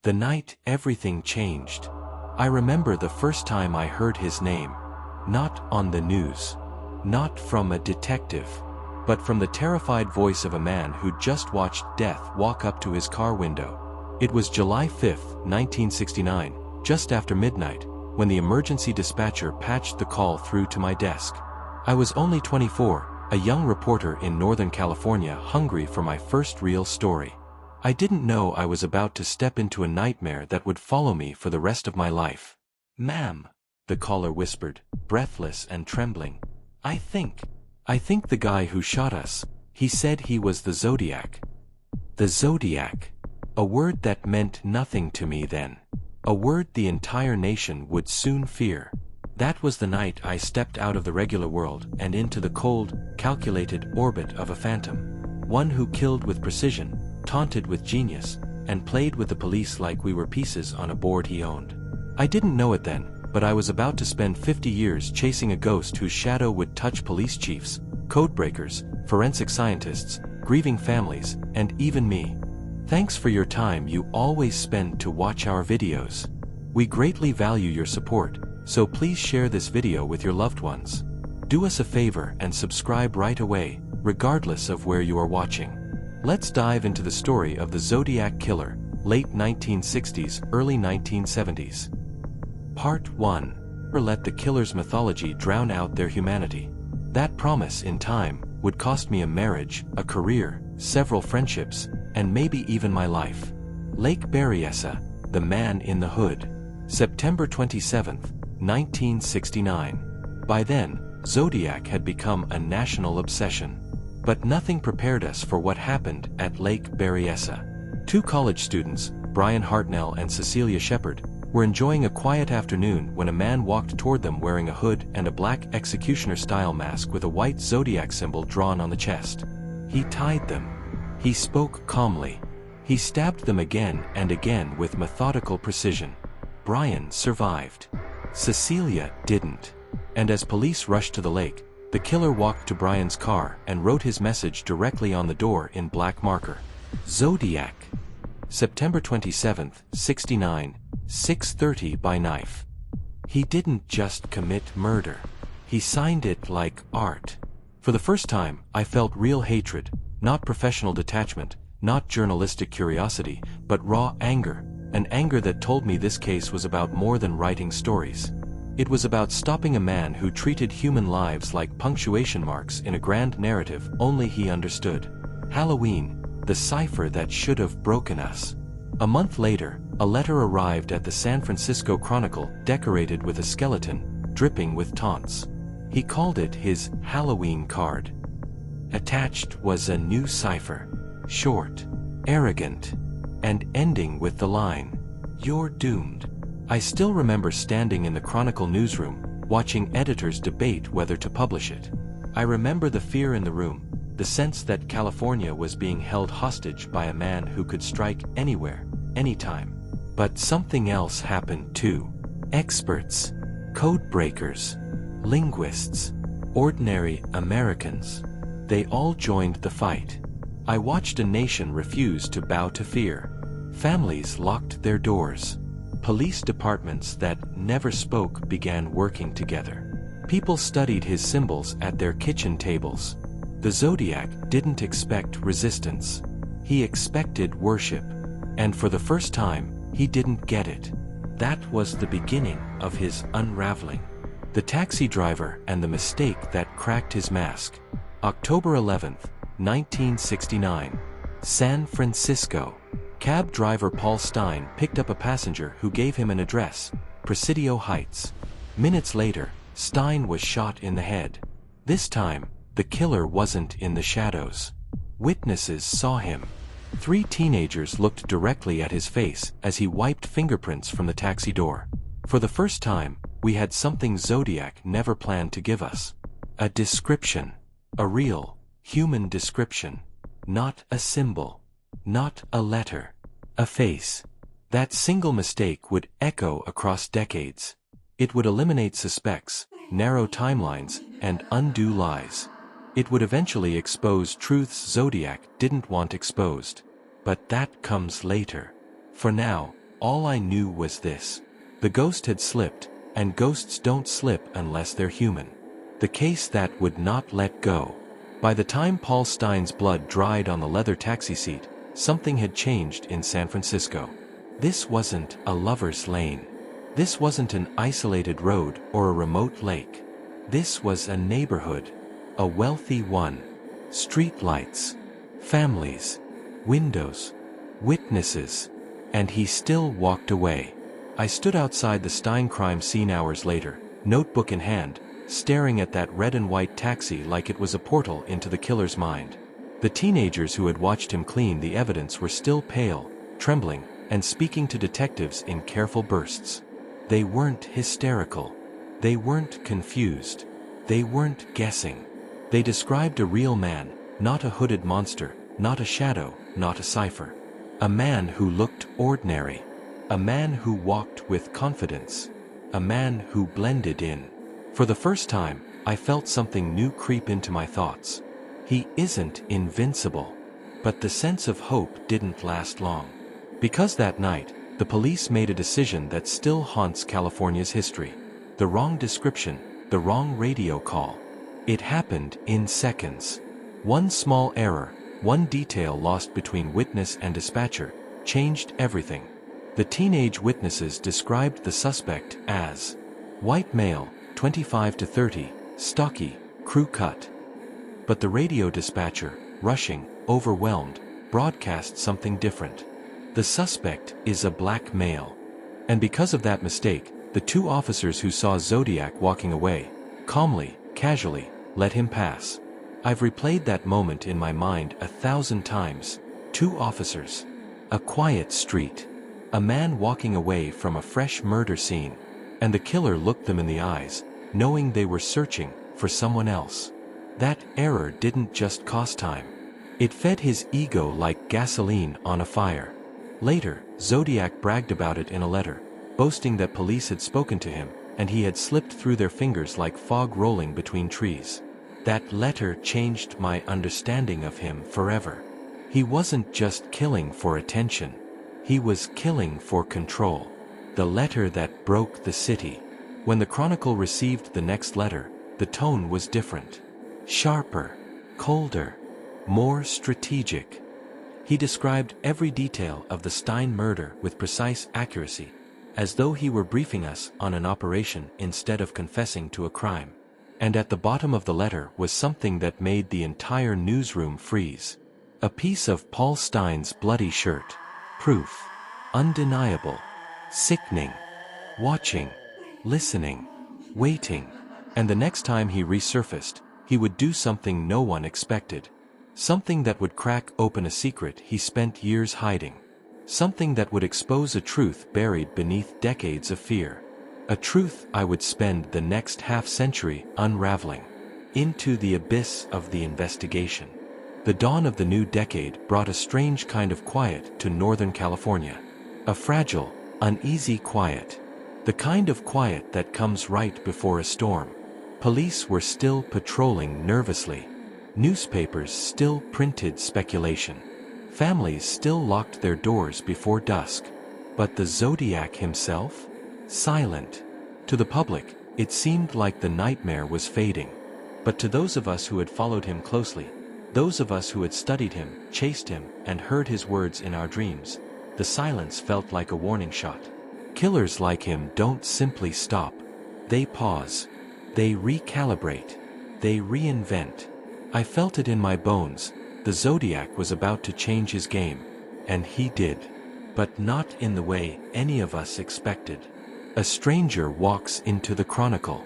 The night everything changed. I remember the first time I heard his name. Not on the news. Not from a detective. But from the terrified voice of a man who'd just watched death walk up to his car window. It was July 5, 1969, just after midnight, when the emergency dispatcher patched the call through to my desk. I was only 24, a young reporter in Northern California hungry for my first real story. I didn't know I was about to step into a nightmare that would follow me for the rest of my life. "Ma'am," the caller whispered, breathless and trembling. I think the guy who shot us, he said he was the Zodiac." The Zodiac. A word that meant nothing to me then. A word the entire nation would soon fear. That was the night I stepped out of the regular world and into the cold, calculated orbit of a phantom. One who killed with precision, taunted with genius, and played with the police like we were pieces on a board he owned. I didn't know it then, but I was about to spend 50 years chasing a ghost whose shadow would touch police chiefs, codebreakers, forensic scientists, grieving families, and even me. Thanks for your time you always spend to watch our videos. We greatly value your support, so please share this video with your loved ones. Do us a favor and subscribe right away, regardless of where you are watching. Let's dive into the story of the Zodiac Killer, late 1960s, early 1970s. Part 1. Never let the killer's mythology drown out their humanity. That promise in time would cost me a marriage, a career, several friendships, and maybe even my life. Lake Berryessa, the man in the hood. September 27, 1969. By then, Zodiac had become a national obsession. But nothing prepared us for what happened at Lake Berryessa. Two college students, Brian Hartnell and Cecilia Shepard, were enjoying a quiet afternoon when a man walked toward them wearing a hood and a black executioner-style mask with a white zodiac symbol drawn on the chest. He tied them. He spoke calmly. He stabbed them again and again with methodical precision. Brian survived. Cecilia didn't. And as police rushed to the lake, the killer walked to Brian's car and wrote his message directly on the door in black marker. Zodiac. September 27, 69, 6:30 by knife. He didn't just commit murder. He signed it like art. For the first time, I felt real hatred, not professional detachment, not journalistic curiosity, but raw anger, an anger that told me this case was about more than writing stories. It was about stopping a man who treated human lives like punctuation marks in a grand narrative only he understood. Halloween, the cipher that should have broken us. A month later, a letter arrived at the San Francisco Chronicle decorated with a skeleton, dripping with taunts. He called it his Halloween card. Attached was a new cipher, short, arrogant, and ending with the line, "You're doomed." I still remember standing in the Chronicle newsroom, watching editors debate whether to publish it. I remember the fear in the room, the sense that California was being held hostage by a man who could strike anywhere, anytime. But something else happened too. Experts, code breakers, linguists, ordinary Americans. They all joined the fight. I watched a nation refuse to bow to fear. Families locked their doors. Police departments that never spoke began working together. People studied his symbols at their kitchen tables. The Zodiac didn't expect resistance. He expected worship. And for the first time, he didn't get it. That was the beginning of his unraveling. The taxi driver and the mistake that cracked his mask. October 11, 1969. San Francisco. Cab driver Paul Stein picked up a passenger who gave him an address, Presidio Heights. Minutes later, Stein was shot in the head. This time, the killer wasn't in the shadows. Witnesses saw him. 3 teenagers looked directly at his face as he wiped fingerprints from the taxi door. For the first time, we had something Zodiac never planned to give us. A description. A real, human description. Not a symbol. Not a letter. A face. That single mistake would echo across decades. It would eliminate suspects, narrow timelines, and undo lies. It would eventually expose truths Zodiac didn't want exposed. But that comes later. For now, All I knew was this. The ghost had slipped, and ghosts don't slip unless they're human. The case that would not let go. By the time Paul Stein's blood dried on the leather taxi seat, something had changed in San Francisco. This wasn't a lover's lane. This wasn't an isolated road or a remote lake. This was a neighborhood. A wealthy one. Street lights. Families. Windows. Witnesses. And he still walked away. I stood outside the Stein crime scene hours later, notebook in hand, staring at that red and white taxi like it was a portal into the killer's mind. The teenagers who had watched him clean the evidence were still pale, trembling, and speaking to detectives in careful bursts. They weren't hysterical. They weren't confused. They weren't guessing. They described a real man, not a hooded monster, not a shadow, not a cipher. A man who looked ordinary. A man who walked with confidence. A man who blended in. For the first time, I felt something new creep into my thoughts. He isn't invincible. But the sense of hope didn't last long. Because that night, the police made a decision that still haunts California's history. The wrong description, the wrong radio call. It happened in seconds. One small error, one detail lost between witness and dispatcher, changed everything. The teenage witnesses described the suspect as white male, 25 to 30, stocky, crew cut. But the radio dispatcher, rushing, overwhelmed, broadcast something different. The suspect is a black male. And because of that mistake, the two officers who saw Zodiac walking away, calmly, casually, let him pass. I've replayed that moment in my mind 1,000 times. Two officers. A quiet street. A man walking away from a fresh murder scene. And the killer looked them in the eyes, knowing they were searching for someone else. That error didn't just cost time. It fed his ego like gasoline on a fire. Later, Zodiac bragged about it in a letter, boasting that police had spoken to him, and he had slipped through their fingers like fog rolling between trees. That letter changed my understanding of him forever. He wasn't just killing for attention. He was killing for control. The letter that broke the city. When the Chronicle received the next letter, the tone was different. Sharper, colder, more strategic. He described every detail of the Stein murder with precise accuracy, as though he were briefing us on an operation instead of confessing to a crime. And at the bottom of the letter was something that made the entire newsroom freeze. A piece of Paul Stein's bloody shirt. Proof. Undeniable. Sickening. Watching. Listening. Waiting. And the next time he resurfaced, he would do something no one expected. Something that would crack open a secret he spent years hiding. Something that would expose a truth buried beneath decades of fear. A truth I would spend the next half-century unraveling. Into the abyss of the investigation. The dawn of the new decade brought a strange kind of quiet to Northern California. A fragile, uneasy quiet. The kind of quiet that comes right before a storm. Police were still patrolling nervously. Newspapers still printed speculation. Families still locked their doors before dusk. But the Zodiac himself? Silent. To the public, it seemed like the nightmare was fading. But to those of us who had followed him closely, those of us who had studied him, chased him, and heard his words in our dreams, the silence felt like a warning shot. Killers like him don't simply stop. They pause. They recalibrate. They reinvent. I felt it in my bones. The Zodiac was about to change his game. And he did. But not in the way any of us expected. A stranger walks into the Chronicle.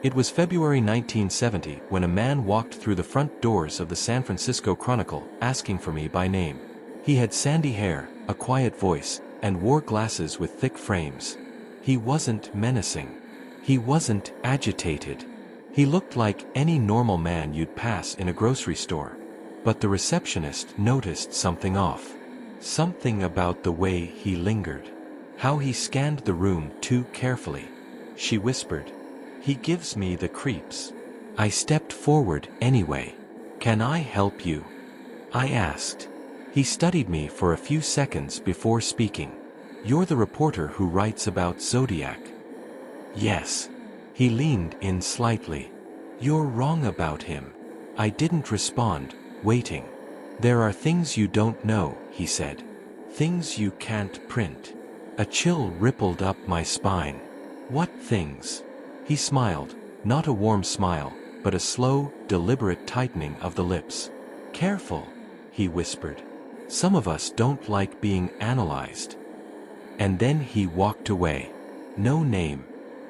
It was February 1970 when a man walked through the front doors of the San Francisco Chronicle asking for me by name. He had sandy hair, a quiet voice, and wore glasses with thick frames. He wasn't menacing. He wasn't agitated. He looked like any normal man you'd pass in a grocery store. But the receptionist noticed something off. Something about the way he lingered. How he scanned the room too carefully. She whispered, "He gives me the creeps." I stepped forward anyway. "Can I help you?" I asked. He studied me for a few seconds before speaking. You're the reporter who writes about Zodiac. Yes. He leaned in slightly. You're wrong about him. I didn't respond, waiting. There are things you don't know, he said. Things you can't print. A chill rippled up my spine. What things? He smiled, not a warm smile, but a slow, deliberate tightening of the lips. Careful, he whispered. Some of us don't like being analyzed. And then he walked away. No name.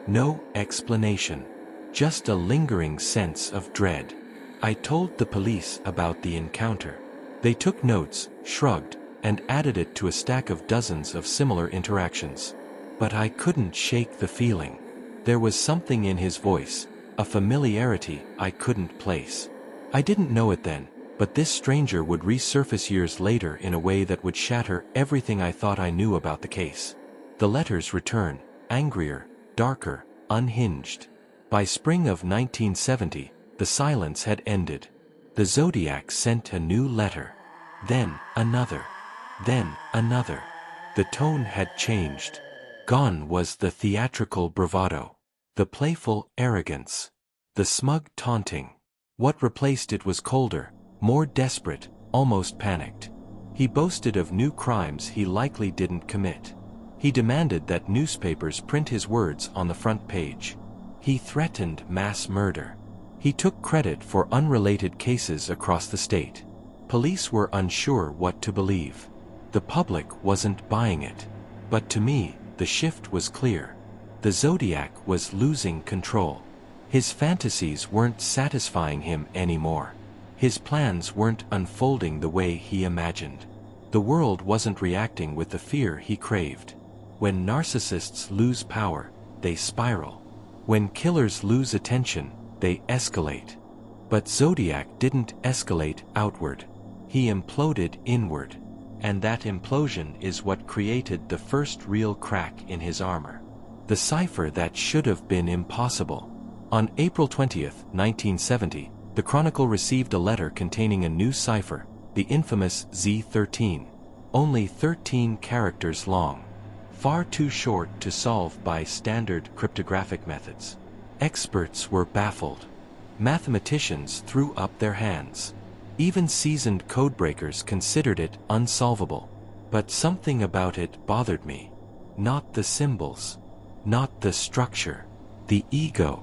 No explanation. Just a lingering sense of dread. I told the police about the encounter. They took notes, shrugged, and added it to a stack of dozens of similar interactions. But I couldn't shake the feeling. There was something in his voice, a familiarity I couldn't place. I didn't know it then, but this stranger would resurface years later in a way that would shatter everything I thought I knew about the case. The letters return, angrier, darker, unhinged. By spring of 1970, the silence had ended. The Zodiac sent a new letter. Then another. Then another. The tone had changed. Gone was the theatrical bravado, the playful arrogance, the smug taunting. What replaced it was colder, more desperate, almost panicked. He boasted of new crimes he likely didn't commit. He demanded that newspapers print his words on the front page. He threatened mass murder. He took credit for unrelated cases across the state. Police were unsure what to believe. The public wasn't buying it. But to me, the shift was clear. The Zodiac was losing control. His fantasies weren't satisfying him anymore. His plans weren't unfolding the way he imagined. The world wasn't reacting with the fear he craved. When narcissists lose power, they spiral. When killers lose attention, they escalate. But Zodiac didn't escalate outward. He imploded inward. And that implosion is what created the first real crack in his armor. The cipher that should have been impossible. On April 20th, 1970, the Chronicle received a letter containing a new cipher, the infamous Z13. Only 13 characters long. Far too short to solve by standard cryptographic methods. Experts were baffled. Mathematicians threw up their hands. Even seasoned codebreakers considered it unsolvable. But something about it bothered me. Not the symbols. Not the structure. The ego.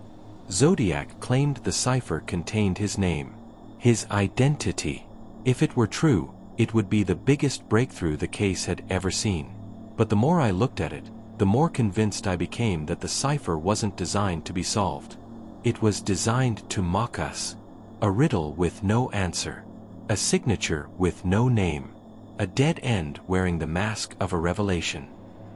Zodiac claimed the cipher contained his name. His identity. If it were true, it would be the biggest breakthrough the case had ever seen. But the more I looked at it, the more convinced I became that the cipher wasn't designed to be solved. It was designed to mock us. A riddle with no answer. A signature with no name. A dead end wearing the mask of a revelation.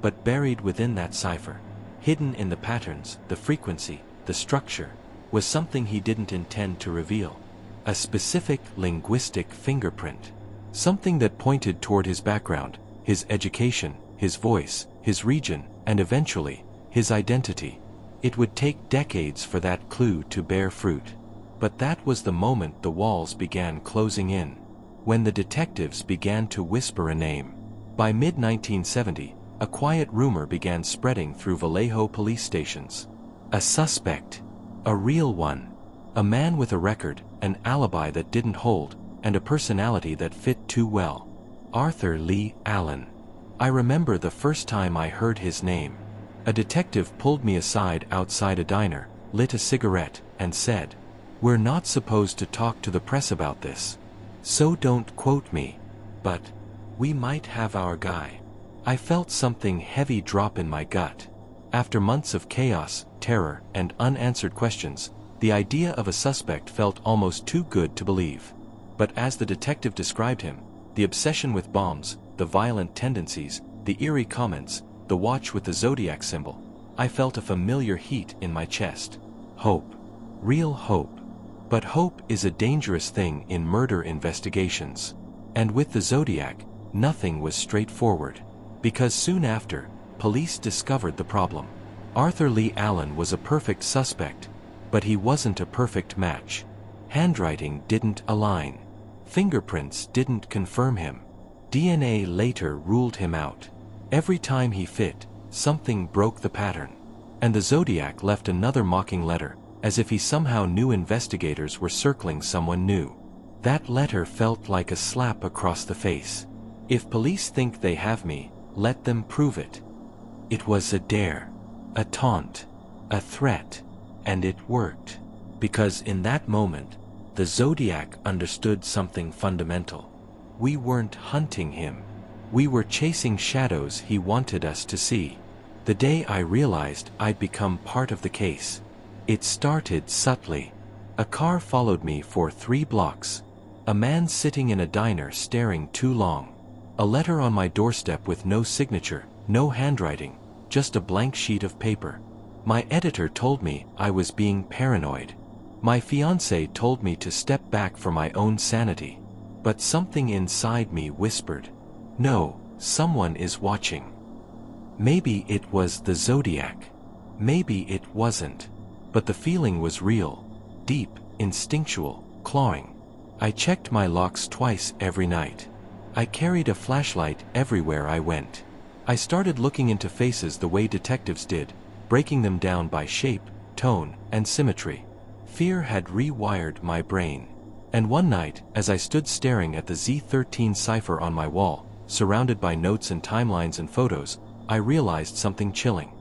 But buried within that cipher, hidden in the patterns, the frequency, the structure, was something he didn't intend to reveal. A specific linguistic fingerprint. Something that pointed toward his background, his education, his voice, his region, and eventually, his identity. It would take decades for that clue to bear fruit. But that was the moment the walls began closing in. When the detectives began to whisper a name. By mid-1970, a quiet rumor began spreading through Vallejo police stations. A suspect. A real one. A man with a record, an alibi that didn't hold, and a personality that fit too well. Arthur Lee Allen. I remember the first time I heard his name. A detective pulled me aside outside a diner, lit a cigarette, and said, "We're not supposed to talk to the press about this. So don't quote me. But we might have our guy." I felt something heavy drop in my gut. After months of chaos, terror, and unanswered questions, the idea of a suspect felt almost too good to believe. But as the detective described him, the obsession with bombs, the violent tendencies, the eerie comments, the watch with the Zodiac symbol, I felt a familiar heat in my chest. Hope. Real hope. But hope is a dangerous thing in murder investigations. And with the Zodiac, nothing was straightforward. Because soon after, police discovered the problem. Arthur Lee Allen was a perfect suspect, but he wasn't a perfect match. Handwriting didn't align. Fingerprints didn't confirm him. DNA later ruled him out. Every time he fit, something broke the pattern. And the Zodiac left another mocking letter, as if he somehow knew investigators were circling someone new. That letter felt like a slap across the face. If police think they have me, let them prove it. It was a dare, a taunt, a threat, and it worked. Because in that moment, the Zodiac understood something fundamental. We weren't hunting him. We were chasing shadows he wanted us to see. The day I realized I'd become part of the case, it started subtly. A car followed me for 3 blocks. A man sitting in a diner staring too long. A letter on my doorstep with no signature, no handwriting, just a blank sheet of paper. My editor told me I was being paranoid. My fiancé told me to step back for my own sanity. But something inside me whispered, no, someone is watching. Maybe it was the Zodiac. Maybe it wasn't. But the feeling was real, deep, instinctual, clawing. I checked my locks twice every night. I carried a flashlight everywhere I went. I started looking into faces the way detectives did, breaking them down by shape, tone, and symmetry. Fear had rewired my brain. And one night, as I stood staring at the Z13 cipher on my wall, surrounded by notes and timelines and photos, I realized something chilling.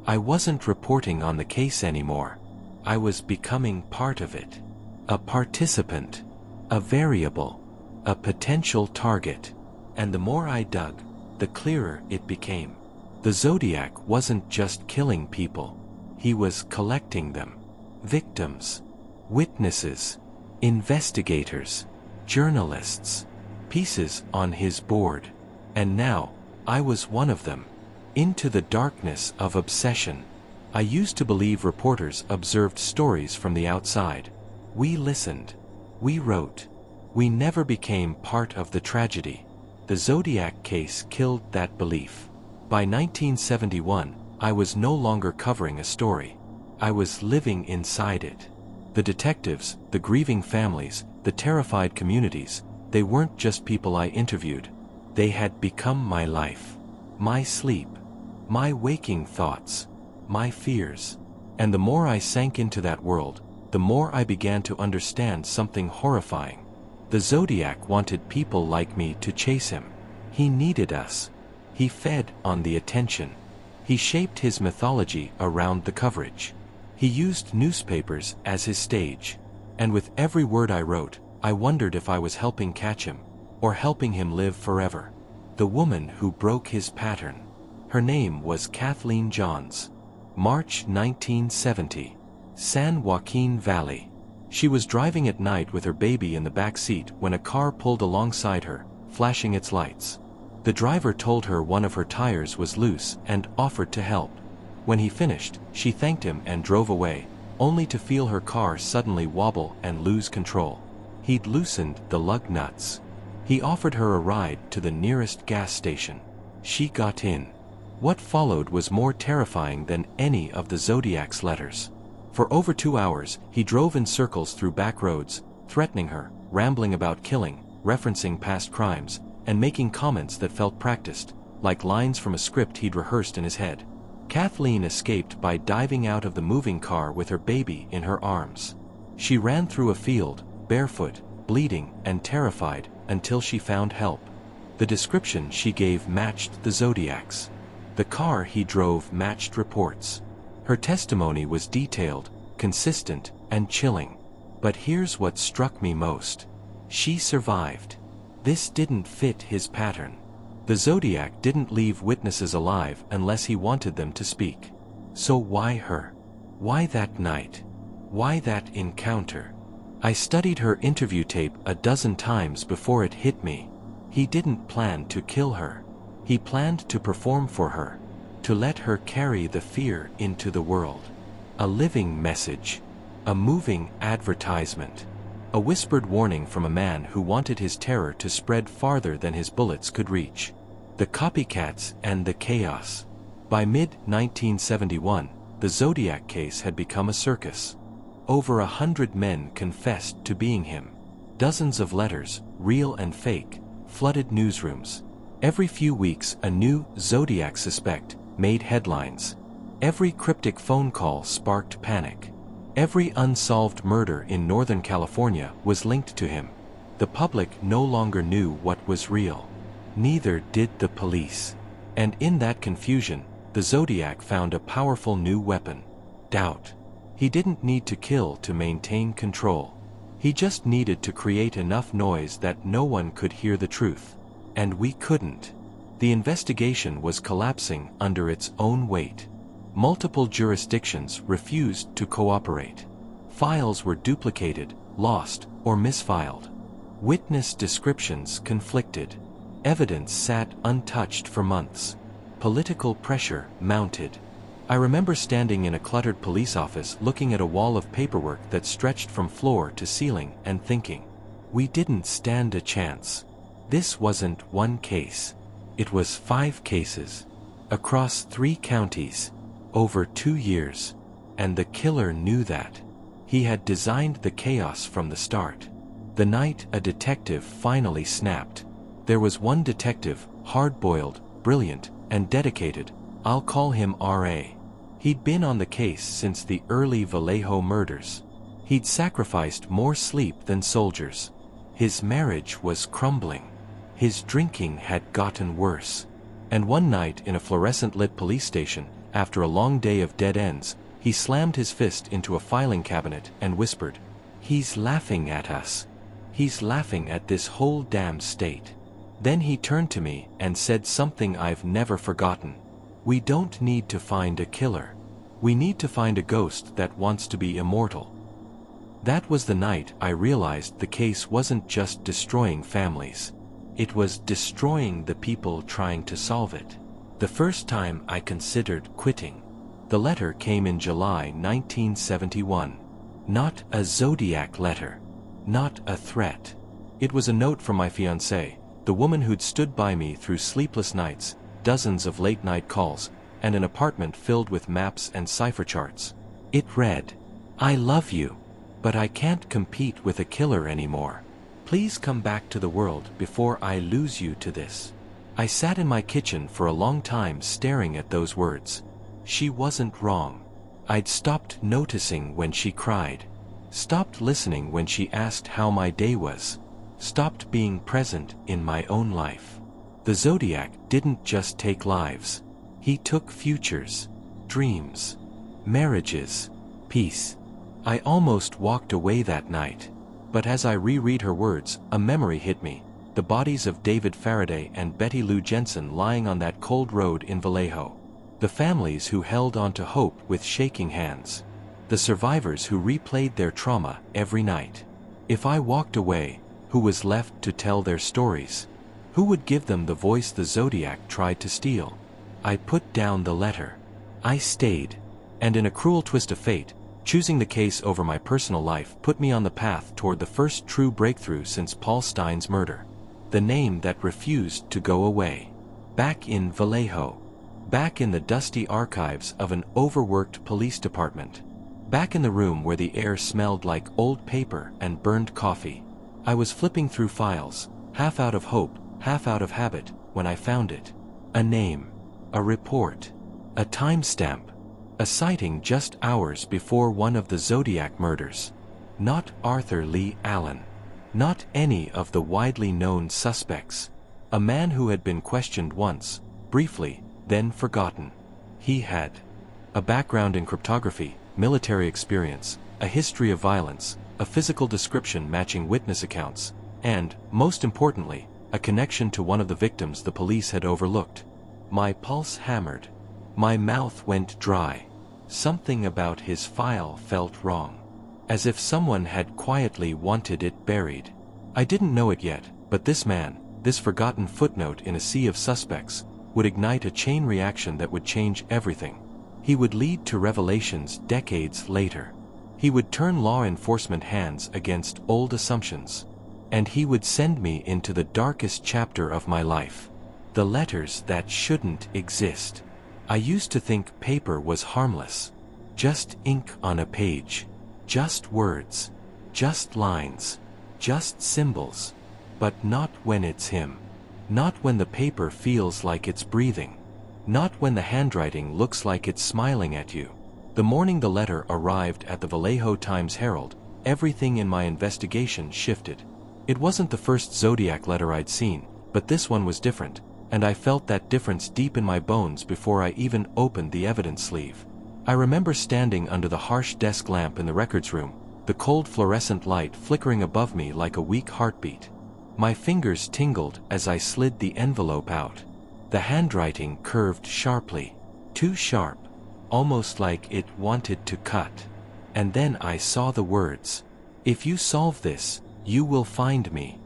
I wasn't reporting on the case anymore. I was becoming part of it. A participant. A variable. A potential target. And the more I dug, the clearer it became. The Zodiac wasn't just killing people. He was collecting them. Victims. Witnesses. Investigators. Journalists. Pieces on his board. And now, I was one of them. Into the darkness of obsession. I used to believe reporters observed stories from the outside. We listened. We wrote. We never became part of the tragedy. The Zodiac case killed that belief. By 1971, I was no longer covering a story. I was living inside it. The detectives, the grieving families, the terrified communities, they weren't just people I interviewed. They had become my life. My sleep. My waking thoughts. My fears. And the more I sank into that world, the more I began to understand something horrifying. The Zodiac wanted people like me to chase him. He needed us. He fed on the attention. He shaped his mythology around the coverage. He used newspapers as his stage. And with every word I wrote, I wondered if I was helping catch him, or helping him live forever. The woman who broke his pattern. Her name was Kathleen Johns. March 1970. San Joaquin Valley. She was driving at night with her baby in the back seat when a car pulled alongside her, flashing its lights. The driver told her one of her tires was loose and offered to help. When he finished, she thanked him and drove away, only to feel her car suddenly wobble and lose control. He'd loosened the lug nuts. He offered her a ride to the nearest gas station. She got in. What followed was more terrifying than any of the Zodiac's letters. For over 2 hours, he drove in circles through back roads, threatening her, rambling about killing, referencing past crimes, and making comments that felt practiced, like lines from a script he'd rehearsed in his head. Kathleen escaped by diving out of the moving car with her baby in her arms. She ran through a field, barefoot, bleeding, and terrified, until she found help. The description she gave matched the Zodiac's. The car he drove matched reports. Her testimony was detailed, consistent, and chilling. But here's what struck me most. She survived. This didn't fit his pattern. The Zodiac didn't leave witnesses alive unless he wanted them to speak. So why her? Why that night? Why that encounter? I studied her interview tape a dozen times before it hit me. He didn't plan to kill her. He planned to perform for her, to let her carry the fear into the world. A living message, a moving advertisement, a whispered warning from a man who wanted his terror to spread farther than his bullets could reach. The copycats and the chaos. By mid-1971, the Zodiac case had become a circus. Over 100 men confessed to being him. Dozens of letters, real and fake, flooded newsrooms. Every few weeks, a new Zodiac suspect made headlines. Every cryptic phone call sparked panic. Every unsolved murder in Northern California was linked to him. The public no longer knew what was real. Neither did the police. And in that confusion, the Zodiac found a powerful new weapon: doubt. He didn't need to kill to maintain control. He just needed to create enough noise that no one could hear the truth. And we couldn't. The investigation was collapsing under its own weight. Multiple jurisdictions refused to cooperate. Files were duplicated, lost, or misfiled. Witness descriptions conflicted. Evidence sat untouched for months. Political pressure mounted. I remember standing in a cluttered police office looking at a wall of paperwork that stretched from floor to ceiling and thinking, we didn't stand a chance. This wasn't one case. It was 5 cases. Across 3 counties. Over 2 years. And the killer knew that. He had designed the chaos from the start. The night a detective finally snapped. There was one detective, hard-boiled, brilliant, and dedicated. I'll call him R.A. He'd been on the case since the early Vallejo murders. He'd sacrificed more sleep than soldiers. His marriage was crumbling. His drinking had gotten worse. And one night in a fluorescent-lit police station, after a long day of dead ends, he slammed his fist into a filing cabinet and whispered, "He's laughing at us. He's laughing at this whole damn state." Then he turned to me and said something I've never forgotten. We don't need to find a killer. We need to find a ghost that wants to be immortal. That was the night I realized the case wasn't just destroying families. It was destroying the people trying to solve it. The first time I considered quitting. The letter came in July 1971. Not a Zodiac letter. Not a threat. It was a note from my fiancée, the woman who'd stood by me through sleepless nights, dozens of late-night calls, and an apartment filled with maps and cipher charts. It read, "I love you, but I can't compete with a killer anymore. Please come back to the world before I lose you to this." I sat in my kitchen for a long time staring at those words. She wasn't wrong. I'd stopped noticing when she cried. Stopped listening when she asked how my day was. Stopped being present in my own life. The Zodiac didn't just take lives. He took futures, dreams, marriages, peace. I almost walked away that night. But as I reread her words, a memory hit me. The bodies of David Faraday and Betty Lou Jensen lying on that cold road in Vallejo. The families who held on to hope with shaking hands. The survivors who replayed their trauma every night. If I walked away, who was left to tell their stories? Who would give them the voice the Zodiac tried to steal? I put down the letter. I stayed. And in a cruel twist of fate, choosing the case over my personal life put me on the path toward the first true breakthrough since Paul Stein's murder. The name that refused to go away. Back in Vallejo. Back in the dusty archives of an overworked police department. Back in the room where the air smelled like old paper and burned coffee. I was flipping through files, half out of hope, half out of habit, when I found it. A name. A report. A timestamp. A sighting just hours before one of the Zodiac murders. Not Arthur Lee Allen. Not any of the widely known suspects. A man who had been questioned once, briefly, then forgotten. He had a background in cryptography, military experience, a history of violence, a physical description matching witness accounts, and, most importantly, a connection to one of the victims the police had overlooked. My pulse hammered. My mouth went dry. Something about his file felt wrong. As if someone had quietly wanted it buried. I didn't know it yet, but this man, this forgotten footnote in a sea of suspects, would ignite a chain reaction that would change everything. He would lead to revelations decades later. He would turn law enforcement hands against old assumptions. And he would send me into the darkest chapter of my life. The letters that shouldn't exist. I used to think paper was harmless. Just ink on a page. Just words. Just lines. Just symbols. But not when it's him. Not when the paper feels like it's breathing. Not when the handwriting looks like it's smiling at you. The morning the letter arrived at the Vallejo Times-Herald, everything in my investigation shifted. It wasn't the first Zodiac letter I'd seen, but this one was different, and I felt that difference deep in my bones before I even opened the evidence sleeve. I remember standing under the harsh desk lamp in the records room, the cold fluorescent light flickering above me like a weak heartbeat. My fingers tingled as I slid the envelope out. The handwriting curved sharply. Too sharp. Almost like it wanted to cut. And then I saw the words. If you solve this, you will find me.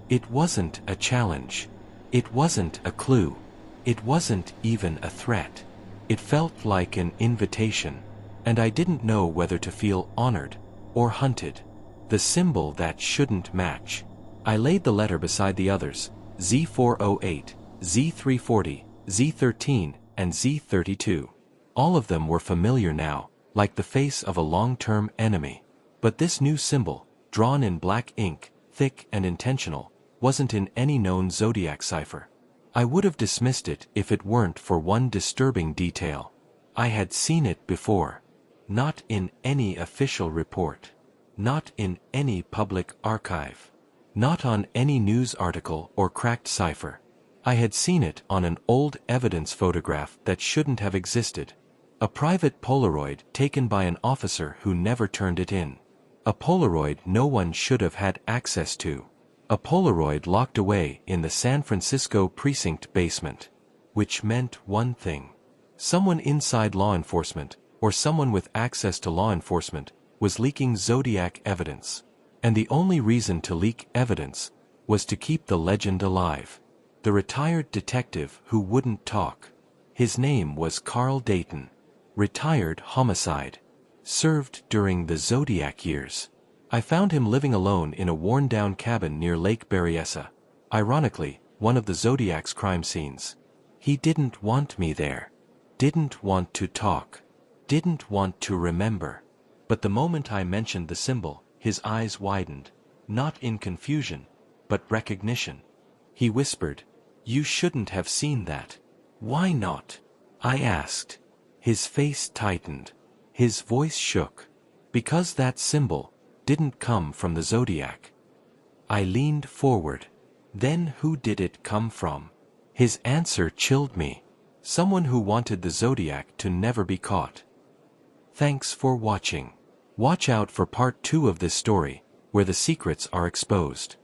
It wasn't a challenge. It wasn't a clue. It wasn't even a threat. It felt like an invitation. And I didn't know whether to feel honored or hunted. The symbol that shouldn't match. I laid the letter beside the others, Z408, Z340, Z13, and Z32. All of them were familiar now, like the face of a long-term enemy. But this new symbol, drawn in black ink, thick and intentional, wasn't in any known Zodiac cipher. I would have dismissed it if it weren't for one disturbing detail. I had seen it before. Not in any official report. Not in any public archive. Not on any news article or cracked cipher. I had seen it on an old evidence photograph that shouldn't have existed. A private Polaroid taken by an officer who never turned it in. A Polaroid no one should have had access to. A Polaroid locked away in the San Francisco precinct basement. Which meant one thing. Someone inside law enforcement, or someone with access to law enforcement, was leaking Zodiac evidence. And the only reason to leak evidence was to keep the legend alive. The retired detective who wouldn't talk. His name was Carl Dayton. Retired homicide. Served during the Zodiac years. I found him living alone in a worn-down cabin near Lake Berryessa. Ironically, one of the Zodiac's crime scenes. He didn't want me there. Didn't want to talk. Didn't want to remember. But the moment I mentioned the symbol, his eyes widened. Not in confusion, but recognition. He whispered, "You shouldn't have seen that." "Why not?" I asked. His face tightened. His voice shook. "Because that symbol didn't come from the Zodiac." I leaned forward. "Then who did it come from?" His answer chilled me. "Someone who wanted the Zodiac to never be caught." Thanks for watching. Watch out for part 2 of this story, where the secrets are exposed.